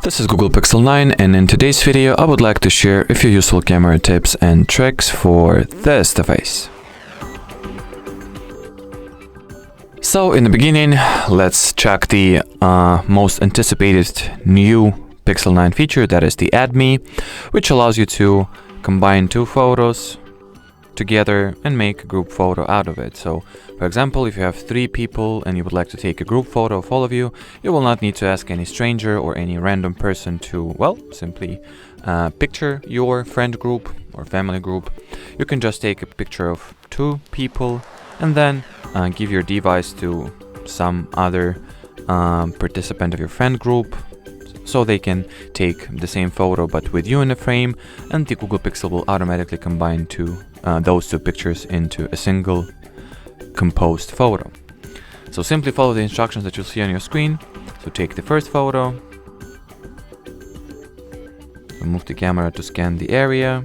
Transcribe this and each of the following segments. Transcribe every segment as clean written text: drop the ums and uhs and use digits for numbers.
This is Google Pixel 9, and in today's video I would like to share a few useful camera tips and tricks for this device. So in the beginning, let's check the most anticipated new Pixel 9 feature, that is the Add Me, which allows you to combine two photos together and make a group photo out of it. So for example, if you have 3 people and you would like to take a group photo of all of you, you will not need to ask any stranger or any random person to, well, simply picture your friend group or family group. You can just take a picture of 2 people and then give your device to some other participant of your friend group, so they can take the same photo but with you in the frame, and the Google Pixel will automatically combine those 2 pictures into a single composed photo. So simply follow the instructions that you'll see on your screen. So take the first photo, so move the camera to scan the area,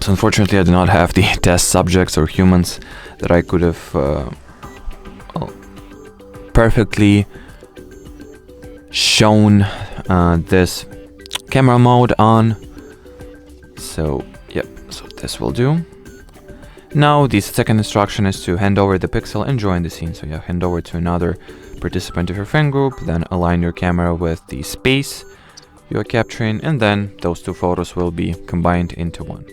so unfortunately I do not have the test subjects or humans that I could have perfectly shown this camera mode on. So yep, so this will do. Now the second instruction is to hand over the pixel and join the scene. So you hand over to another participant of your friend group, then align your camera with the space you are capturing, and then those 2 photos will be combined into one.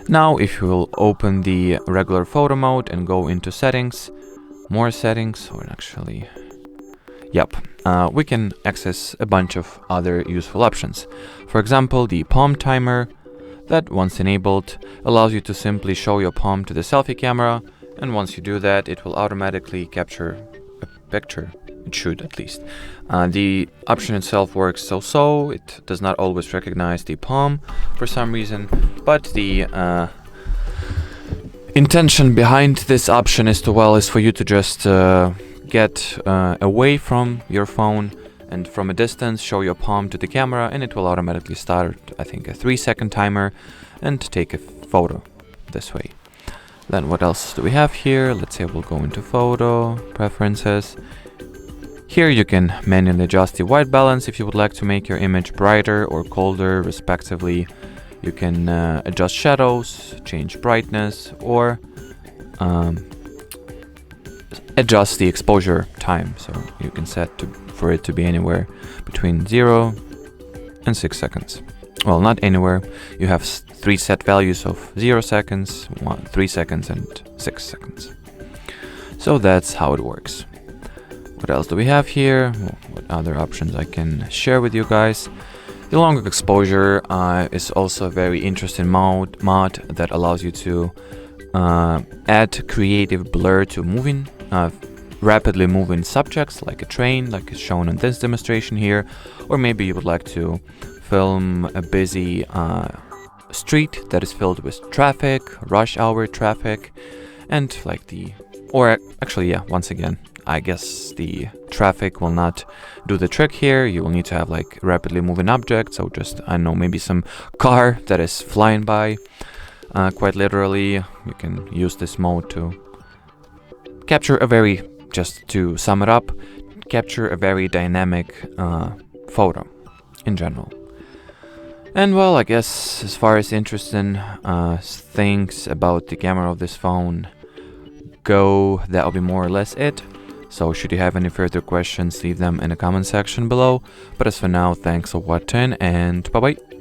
Now if you will open the regular photo mode and go into settings, more settings, or actually, yep, we can access a bunch of other useful options. For example, the palm timer, that once enabled allows you to simply show your palm to the selfie camera, and once you do that it will automatically capture a picture. It should, at least. The option itself works so-so. It does not always recognize the palm for some reason, but the intention behind this option is for you to just get away from your phone and from a distance show your palm to the camera, and it will automatically start, I think, a 3-second timer and take a photo this way. Then what else do we have here? Let's say we'll go into photo preferences. Here you can manually adjust the white balance if you would like to make your image brighter or colder respectively. You can adjust shadows, change brightness, or adjust the exposure time. So you can set for it to be anywhere between 0 and 6 seconds. Well, not anywhere. You have 3 set values of 0 seconds, 3 seconds, and 6 seconds. So that's how it works. What else do we have here? What other options I can share with you guys? The longer exposure is also a very interesting mod that allows you to add creative blur to rapidly moving subjects, like a train, like is shown in this demonstration here. Or maybe you would like to film a busy street that is filled with traffic, rush hour traffic, and once again, I guess the traffic will not do the trick here. You will need to have like rapidly moving objects, so just, I don't know, maybe some car that is flying by, quite literally. You can use this mode to capture just to sum it up, capture a very dynamic photo in general. And well, I guess as far as interesting things about the camera of this phone go, that'll be more or less it. So should you have any further questions, leave them in the comment section below. But as for now, thanks for watching and bye bye.